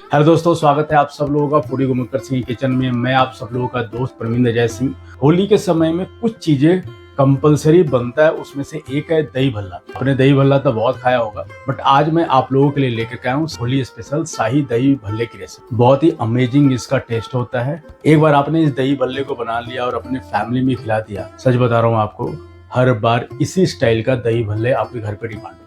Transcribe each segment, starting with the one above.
Hello दोस्तों, स्वागत है आप सब लोगों का फूडी गुमकर सिंह किचन में। मैं आप सब लोगों का दोस्त प्रवीण अजय सिंह। होली के समय में कुछ चीजें कंपलसरी बनता है, उसमें से एक है दही भल्ला। आपने दही भल्ला तो बहुत खाया होगा, बट आज मैं आप लोगों के लिए लेकर आया हूँ होली स्पेशल शाही दही भल्ले की रेसिपी। बहुत ही अमेजिंग इसका टेस्ट होता है। एक बार आपने इस दही भल्ले को बना लिया और अपनी फैमिली में खिला दिया, सच बता रहा हूँ आपको, हर बार इसी स्टाइल का दही भल्ले आपके घर पे demand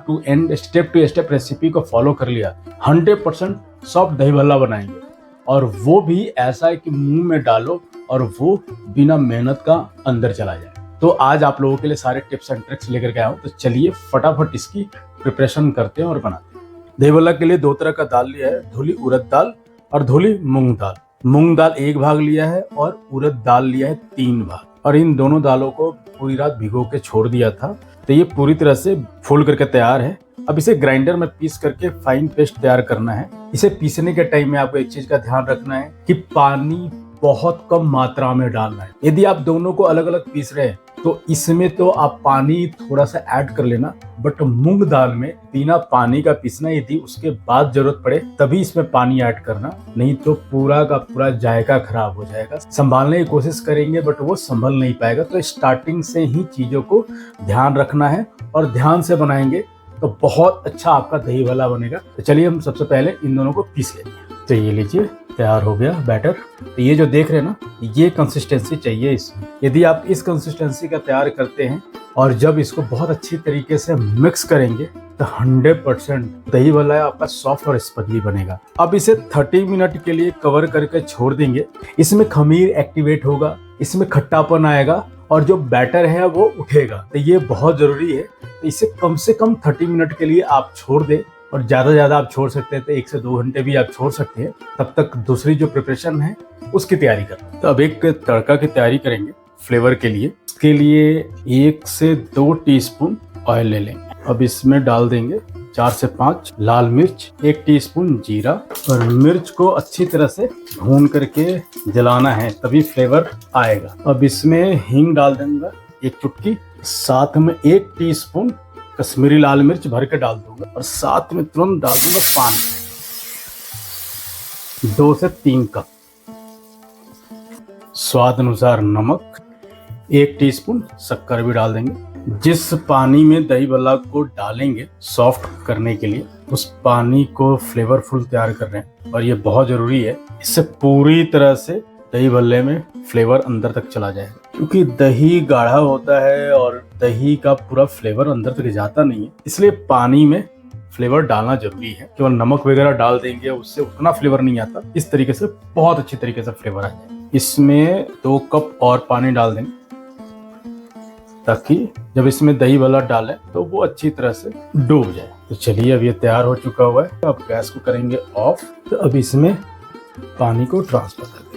to end step to step recipe को फॉलो कर लिया, 100% सॉफ्ट दही भल्ला बनाएंगे। और वो भी ऐसा है कि मुंह में डालो और वो बिना मेहनत का अंदर चला जाए। तो आज आप लोगों के लिए सारे टिप्स एंड ट्रिक्स लेकर के आया हूँ। तो चलिए फटाफट इसकी प्रिपरेशन करते हैं और बनाते हैं। दही भल्ला के लिए दो तरह का दाल लिया है, धुली उड़द दाल और धुली मूंग दाल। मूंग दाल 1 भाग लिया है और उड़द दाल लिया है 3 भाग। और इन दोनों दालों को पूरी रात भिगो के छोड़ दिया था, तो ये पूरी तरह से फूल करके तैयार है। अब इसे ग्राइंडर में पीस करके फाइन पेस्ट तैयार करना है। इसे पीसने के टाइम में आपको एक चीज का ध्यान रखना है कि पानी बहुत कम मात्रा में डालना है। यदि आप दोनों को अलग अलग पीस रहे हैं तो इसमें तो आप पानी थोड़ा सा ऐड कर लेना, बट मूंग दाल में बिना पानी का पीसना। यदि उसके बाद जरूरत पड़े तभी इसमें पानी ऐड करना, नहीं तो पूरा का पूरा जायका खराब हो जाएगा। संभालने की कोशिश करेंगे बट वो संभल नहीं पाएगा। तो स्टार्टिंग से ही चीजों को ध्यान रखना है और ध्यान से बनाएंगे तो बहुत अच्छा आपका दही भल्ला बनेगा। तो चलिए हम सबसे पहले इन दोनों को पीस लेते हैं। तो ये लीजिए, तैयार हो गया बैटर। तो ये जो देख रहे हैं ना, ये कंसिस्टेंसी चाहिए इसमें। यदि आप इस कंसिस्टेंसी का तैयार करते हैं और जब इसको बहुत अच्छी तरीके से मिक्स करेंगे तो 100% दही भल्ला आपका सॉफ्ट और स्पंजी बनेगा। अब इसे 30 मिनट के लिए कवर करके छोड़ देंगे। इसमें खमीर एक्टिवेट होगा, इसमें खट्टापन आएगा और जो बैटर है वो उठेगा। तो ये बहुत जरूरी है। तो इसे कम से कम 30 मिनट के लिए आप छोड़ दें, और ज्यादा ज्यादा आप छोड़ सकते हैं तो 1 से 2 घंटे भी आप छोड़ सकते हैं। तब तक दूसरी जो प्रिपरेशन है उसकी तैयारी करें। तो अब एक तड़का की तैयारी करेंगे फ्लेवर के लिए। इसके लिए 1 से 2 टीस्पून ऑयल ले लेंगे। अब इसमें डाल देंगे 4 से 5 लाल मिर्च, 1 टीस्पून जीरा, और मिर्च को अच्छी तरह से भून करके जलाना है, तभी फ्लेवर आएगा। अब इसमें हींग डाल देंगे 1 चुटकी, साथ में 1 टीस्पून कश्मीरी लाल मिर्च भर के डाल दूंगा, और साथ में तुरंत डाल दूंगा पानी 2 से 3 कप, स्वाद अनुसार नमक, 1 टीस्पून शक्कर भी डाल देंगे। जिस पानी में दही भल्ला को डालेंगे सॉफ्ट करने के लिए, उस पानी को फ्लेवरफुल तैयार कर रहे हैं और ये बहुत जरूरी है। इससे पूरी तरह से दही भल्ले में फ्लेवर अंदर तक चला जाएगा, क्योंकि दही गाढ़ा होता है और दही का पूरा फ्लेवर अंदर तक जाता नहीं है, इसलिए पानी में फ्लेवर डालना जरूरी है। केवल नमक वगैरह डाल देंगे उससे उतना फ्लेवर नहीं आता। इस तरीके से बहुत अच्छी तरीके से फ्लेवर आ जाए। इसमें 2 कप और पानी डाल देंगे, ताकि जब इसमें दही भल्ला डालें तो वो अच्छी तरह से डूब जाए। तो चलिए, अब ये तैयार हो चुका हुआ है। अब गैस को करेंगे ऑफ। तो अब इसमें पानी को ट्रांसफर कर देंगे।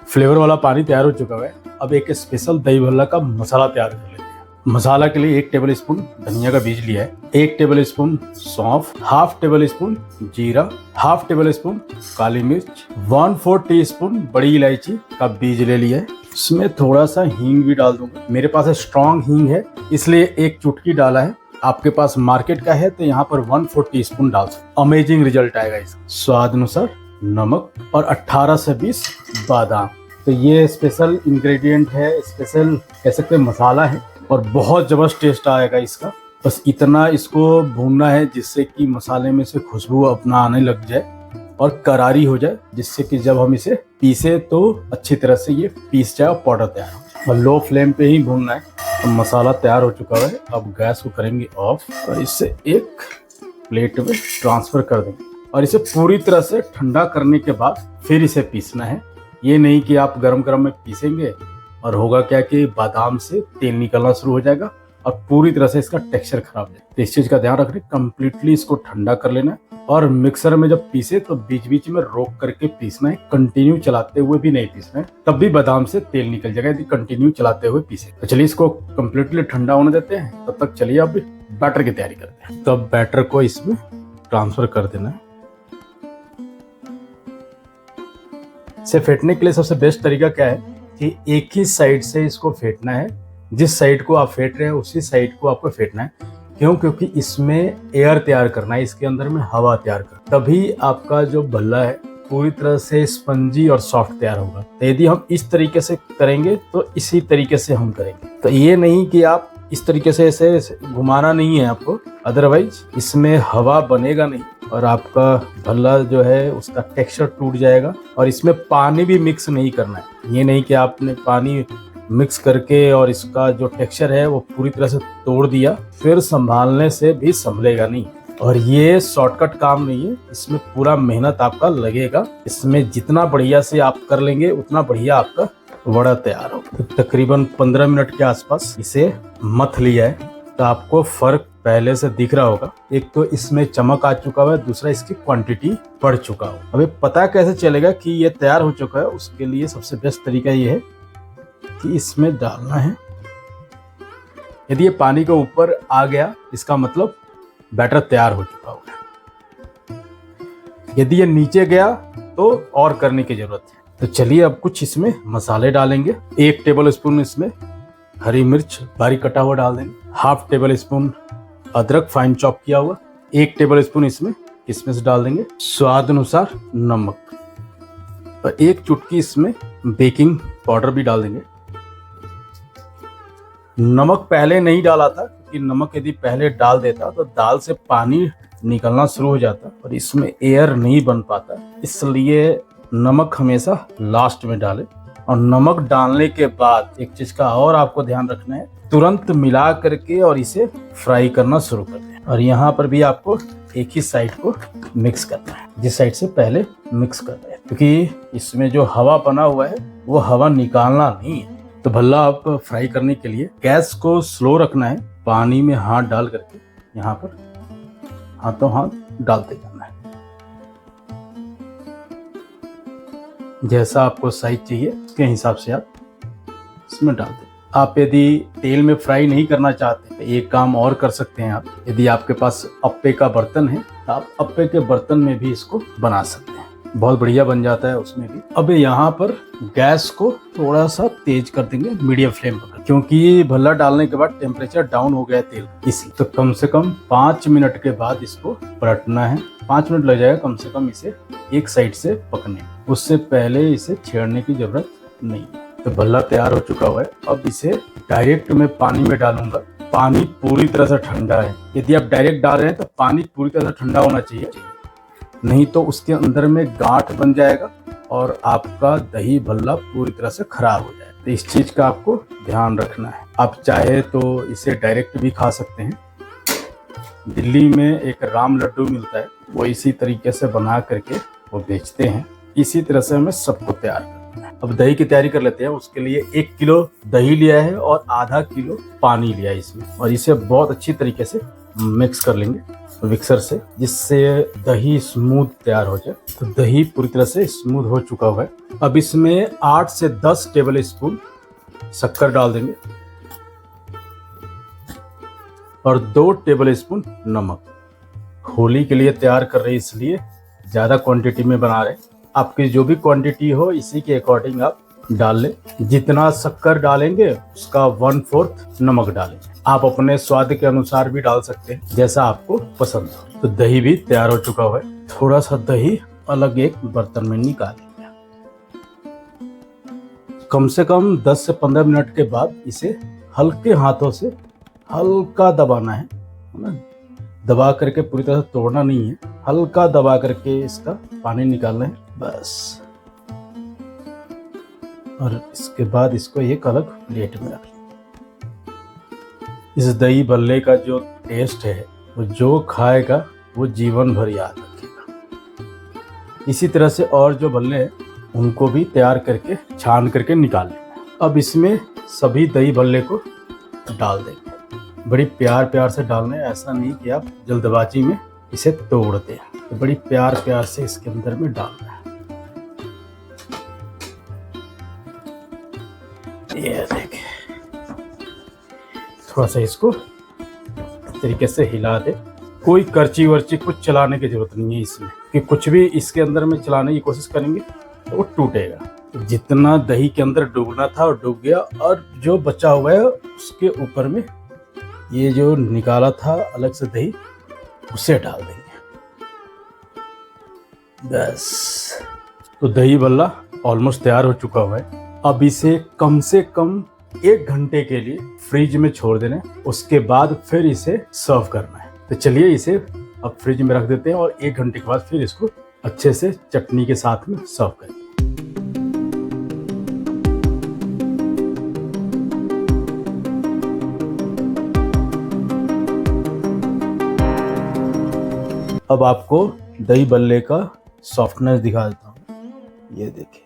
फ्लेवर वाला पानी तैयार हो चुका है। अब एक स्पेशल दही भल्ला का मसाला तैयार कर लेते हैं। मसाला के लिए 1 टेबल स्पून धनिया का बीज लिया है, 1 टेबल स्पून सौंफ, हाफ टेबल स्पून जीरा, हाफ टेबल स्पून काली मिर्च, 1/4 टीस्पून बड़ी इलायची का बीज ले लिया है। इसमें थोड़ा सा हींग भी डाल दूंगा। मेरे पास स्ट्रॉन्ग हींग है, इसलिए 1 चुटकी डाला है। आपके पास मार्केट का है तो यहाँ पर 1/4 टीस्पून डाल सकते। अमेजिंग रिजल्ट आएगा इसका। स्वाद अनुसार नमक और 18 से 20 बादाम। तो ये स्पेशल इंग्रेडिएंट है, स्पेशल कह सकते हैं मसाला है, और बहुत जबरदस्त टेस्ट आएगा इसका। बस इतना इसको भूनना है जिससे कि मसाले में से खुशबू अपना आने लग जाए और करारी हो जाए, जिससे कि जब हम इसे पीसे तो अच्छी तरह से ये पीस जाए और पाउडर तैयार हो। और लो फ्लेम पे ही भूनना है। अब मसाला तैयार हो चुका है। अब गैस को करेंगे ऑफ और इसे एक प्लेट में ट्रांसफर कर देंगे, और इसे पूरी तरह से ठंडा करने के बाद फिर इसे पीसना है। ये नहीं कि आप गरम गरम में पीसेंगे और होगा क्या कि बादाम से तेल निकलना शुरू हो जाएगा और पूरी तरह से इसका टेक्सचर खराब हो जाएगा। तो इस चीज का ध्यान रखना, कंप्लीटली इसको ठंडा कर लेना है। और मिक्सर में जब पीसे तो बीच बीच में रोक करके पीसना है, कंटिन्यू चलाते हुए भी नहीं पीसना है, तब भी बादाम से तेल निकल जाएगा यदि कंटिन्यू चलाते हुए पीसे। तो चलिए इसको कंप्लीटली ठंडा होने देते हैं। तब तक चलिए अब बैटर की तैयारी करते हैं। तो अब बैटर को इसमें ट्रांसफर कर देना है। इसे फेंटने के लिए सबसे बेस्ट तरीका क्या है कि एक ही साइड से इसको फेंटना है। जिस साइड को आप फेंट रहे हैं उसी साइड को आपको फेंटना है, क्यों? क्योंकि इसमें एयर तैयार करना है, इसके अंदर में हवा तैयार करना, तभी आपका जो भल्ला है पूरी तरह से स्पंजी और सॉफ्ट तैयार होगा। तो यदि हम इस तरीके से करेंगे तो इसी तरीके से हम करेंगे। तो ये नहीं कि आप इस तरीके से ऐसे घुमाना नहीं है आपको, अदरवाइज इसमें हवा बनेगा नहीं और आपका भल्ला जो है उसका टेक्सचर टूट जाएगा। और इसमें पानी भी मिक्स नहीं करना है। ये नहीं कि आपने पानी मिक्स करके और इसका जो टेक्सचर है वो पूरी तरह से तोड़ दिया, फिर संभालने से भी संभलेगा नहीं। और ये शॉर्टकट काम नहीं है, इसमें पूरा मेहनत आपका लगेगा। इसमें जितना बढ़िया से आप कर लेंगे उतना बढ़िया आपका वड़ा तैयार होगा। तो तकरीबन 15 मिनट के आसपास इसे मथ लिया है, तो आपको फर्क पहले से दिख रहा होगा। एक तो इसमें चमक आ चुका है, दूसरा इसकी क्वांटिटी बढ़ चुका हो। अभी पता कैसे चलेगा कि ये तैयार हो चुका है? उसके लिए सबसे बेस्ट तरीका ये है कि इसमें डालना है। यदि ये पानी के ऊपर आ गया इसका मतलब बैटर तैयार हो चुका होगा। यदि ये नीचे गया तो और करने की जरूरत है। तो चलिए अब कुछ इसमें मसाले डालेंगे। 1 टेबल स्पून इसमें हरी मिर्च बारीक कटा हुआ डाल देंगे। 1/2 टेबल स्पून अदरक फाइन चॉप किया हुआ। 1 टेबल स्पून इसमें किशमिश डाल देंगे। स्वाद अनुसार नमक और 1 चुटकी इसमें बेकिंग पाउडर भी डाल देंगे। नमक पहले नहीं डाला था क्योंकि नमक यदि पहले डाल देता तो दाल से पानी निकलना शुरू हो जाता और इसमें एयर नहीं बन पाता, इसलिए नमक हमेशा लास्ट में डालें। और नमक डालने के बाद एक चीज का और आपको ध्यान रखना है, तुरंत मिला करके और इसे फ्राई करना शुरू कर दें। और यहाँ पर भी आपको एक ही साइड को मिक्स करना है, जिस साइड से पहले मिक्स कर रहे हैं, क्योंकि इसमें जो हवा बना हुआ है वो हवा निकालना नहीं है। तो भल्ला आप फ्राई करने के लिए गैस को स्लो रखना है। पानी में हाथ डाल करके यहाँ पर हाथों हाथ डालते जाना है। जैसा आपको साइज चाहिए उसके हिसाब से आप इसमें डाल दें। आप यदि तेल में फ्राई नहीं करना चाहते तो एक काम और कर सकते हैं आप, यदि आपके पास अप्पे का बर्तन है तो आप अप्पे के बर्तन में भी इसको बना सकते हैं, बहुत बढ़िया बन जाता है उसमें भी। अब यहाँ पर गैस को थोड़ा सा तेज कर देंगे, मीडियम फ्लेम पर, क्योंकि भल्ला डालने के बाद टेम्परेचर डाउन हो गया तेल, इसलिए। तो कम से कम 5 मिनट के बाद इसको पलटना है। 5 मिनट लग जाएगा कम से कम इसे एक साइड से पकने, उससे पहले इसे छेड़ने की जरूरत नहीं है। तो भल्ला तैयार हो चुका हुआ है। अब इसे डायरेक्ट मैं पानी में डालूंगा। पानी पूरी तरह से ठंडा है। यदि आप डायरेक्ट डाल रहे हैं तो पानी पूरी तरह से ठंडा होना चाहिए, नहीं तो उसके अंदर में गांठ बन जाएगा और आपका दही भल्ला पूरी तरह से खराब हो जाएगा। तो इस चीज का आपको ध्यान रखना है। आप चाहे तो इसे डायरेक्ट भी खा सकते हैं। दिल्ली में एक राम लड्डू मिलता है, वो इसी तरीके से बना करके वो बेचते हैं। इसी तरह से हमें सबको तैयार करना है। अब दही की तैयारी कर लेते हैं। उसके लिए 1 किलो दही लिया है और आधा किलो पानी लिया है इसमें, और इसे बहुत अच्छी तरीके से मिक्स कर लेंगे मिक्सर से, जिससे दही स्मूथ तैयार हो जाए। तो दही पूरी तरह से स्मूथ हो चुका हुआ है। अब इसमें 8 से 10 टेबल स्पून शक्कर डाल देंगे और 2 टेबल स्पून नमक। होली के लिए तैयार कर रहे हैं इसलिए ज्यादा क्वांटिटी में बना रहे हैं। आपकी जो भी क्वांटिटी हो इसी के अकॉर्डिंग आप डाल लें। जितना शक्कर डालेंगे उसका 1/4 नमक डालेंगे। आप अपने स्वाद के अनुसार भी डाल सकते हैं, जैसा आपको पसंद हो। तो दही भी तैयार हो चुका हुआ है। थोड़ा सा दही अलग एक बर्तन में निकाल लेंगे। कम से कम 10 से 15 मिनट के बाद इसे हल्के हाथों से हल्का दबाना है ना, दबा करके पूरी तरह से तोड़ना नहीं है, हल्का दबा करके इसका पानी निकालना है बस। और इसके बाद इसको एक अलग प्लेट में रख लें। इस दही भल्ले का जो टेस्ट है वो जो खाएगा वो जीवन भर याद रखेगा। इसी तरह से और जो भल्ले हैं उनको भी तैयार करके छान करके निकाल लेना। अब इसमें सभी दही भल्ले को डाल देंगे। बड़ी प्यार प्यार से डालना है, ऐसा नहीं कि आप जल्दबाजी में इसे तोड़ दें। तो बड़ी प्यार प्यार से इसके अंदर में डालना है। ये देखिए, थोड़ा सा इसको तरीके से हिला दे। कोई करची वर्ची कुछ चलाने की जरूरत नहीं है इसमें, कि कुछ भी इसके अंदर में चलाने की कोशिश करेंगे तो वो टूटेगा। जितना दही के अंदर डूबना था वो डूब गया, और जो बचा हुआ है उसके ऊपर में ये जो निकाला था अलग से दही, उसे डाल देंगे बस। तो दही भल्ला ऑलमोस्ट तैयार हो चुका हुआ है। अब इसे कम से कम 1 घंटे के लिए फ्रिज में छोड़ देना है, उसके बाद फिर इसे सर्व करना है। तो चलिए इसे अब फ्रिज में रख देते हैं और 1 घंटे के बाद फिर इसको अच्छे से चटनी के साथ में सर्व करेंगे। अब आपको दही भल्ले का सॉफ्टनेस दिखा देता हूँ। ये देखिए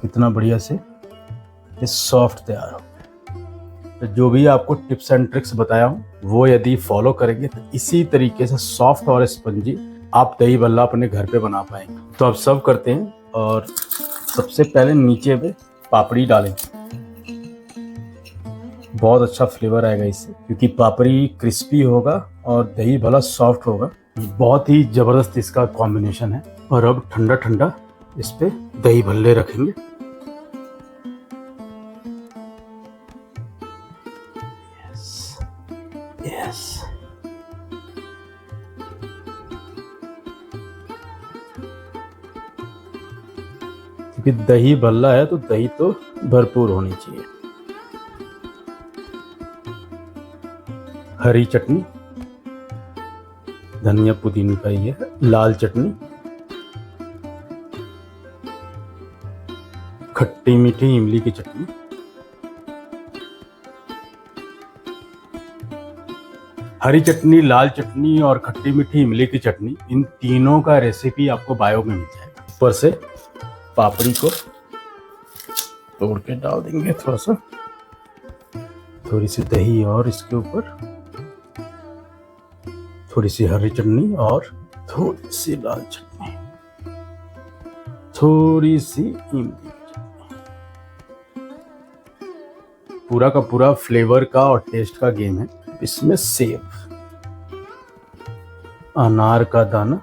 कितना बढ़िया से ये सॉफ्ट तैयार हो गया। तो जो भी आपको टिप्स एंड ट्रिक्स बताया हूँ वो यदि फॉलो करेंगे तो इसी तरीके से सॉफ्ट और स्पंजी आप दही भल्ला अपने घर पे बना पाएंगे। तो अब सर्व करते हैं और सबसे पहले नीचे पे पापड़ी डालेंगे। बहुत अच्छा फ्लेवर आएगा इससे, क्योंकि पापड़ी क्रिस्पी होगा और दही भल्ला सॉफ्ट होगा। बहुत ही जबरदस्त इसका कॉम्बिनेशन है। और अब ठंडा ठंडा इस पे दही भल्ले रखेंगे। यस क्योंकि दही भल्ला है तो दही तो भरपूर होनी चाहिए। हरी चटनी, धनिया पुदीना का ये है, लाल चटनी, खट्टी मीठी इमली की चटनी, हरी चटनी, लाल चटनी और खट्टी मीठी इमली की चटनी, इन तीनों का रेसिपी आपको बायो में मिल जाएगा। ऊपर से पापड़ी को तोड़ के डाल देंगे, थोड़ा सा, थोड़ी सी दही और इसके ऊपर, थोड़ी सी हरी चटनी और थोड़ी सी लाल चटनी, थोड़ी सी इमली की चटनी। पूरा का पूरा फ्लेवर का और टेस्ट का गेम है। इसमें सेब, अनार का दाना,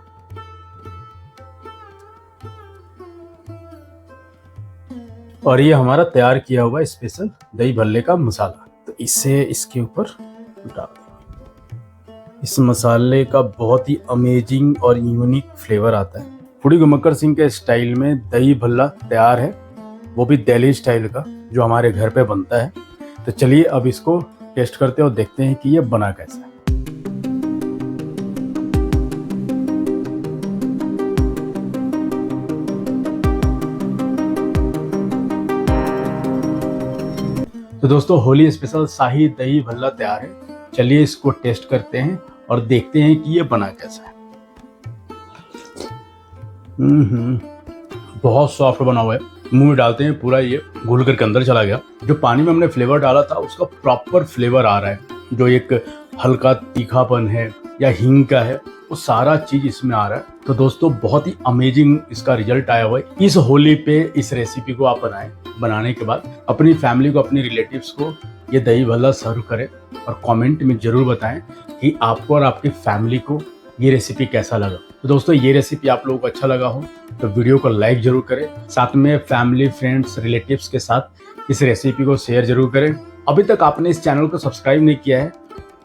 और ये हमारा तैयार किया हुआ स्पेशल दही भल्ले का मसाला। तो इसे इसके ऊपर डाल दें। इस मसाले का बहुत ही अमेजिंग और यूनिक फ्लेवर आता है। फूडी घुमक्कर सिंह के स्टाइल में दही भल्ला तैयार है, वो भी दिल्ली स्टाइल का, जो हमारे घर पे बनता है। तो चलिए अब इसको टेस्ट करते हैं और देखते हैं कि ये बना कैसा है। तो दोस्तों होली स्पेशल शाही दही भल्ला तैयार है। चलिए इसको टेस्ट करते हैं और देखते हैं कि ये बना कैसा है। बहुत सॉफ्ट बना हुआ है। मुंह में डालते हैं पूरा ये घुल करके अंदर चला गया। जो पानी में हमने फ्लेवर डाला था उसका प्रॉपर फ्लेवर आ रहा है। जो एक हल्का तीखापन है या हींग का है, वो सारा चीज इसमें आ रहा है। तो दोस्तों बहुत ही अमेजिंग इसका रिजल्ट आया हुआ है। इस होली पे इस रेसिपी को आप बनाएं। बनाने के बाद अपनी फैमिली को, अपनी रिलेटिव्स को ये दही भल्ला सर्व करें और कमेंट में जरूर बताएं कि आपको और आपकी फैमिली को ये रेसिपी कैसा लगा। तो दोस्तों ये रेसिपी आप लोगों को अच्छा लगा हो तो वीडियो को लाइक जरूर करें, साथ में फैमिली, फ्रेंड्स, रिलेटिव्स के साथ इस रेसिपी को शेयर जरूर करें। अभी तक आपने इस चैनल को सब्सक्राइब नहीं किया है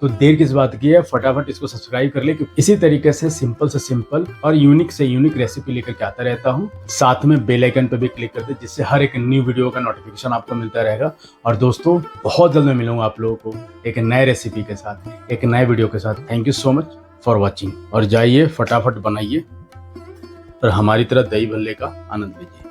तो देर किस बात की है, फटाफट इसको सब्सक्राइब कर ले, क्योंकि इसी तरीके से सिंपल और यूनिक से यूनिक रेसिपी लेकर के आता रहता हूँ। साथ में बेल आइकन पे भी क्लिक कर दे, जिससे हर एक न्यू वीडियो का नोटिफिकेशन आपको मिलता रहेगा। और दोस्तों बहुत जल्द मैं मिलूंगा आप लोगों को एक नए रेसिपी के साथ, एक नए वीडियो के साथ। Thank you so much for watching. और जाइए फटाफट बनाइए और हमारी तरह दही भल्ले का आनंद लीजिए।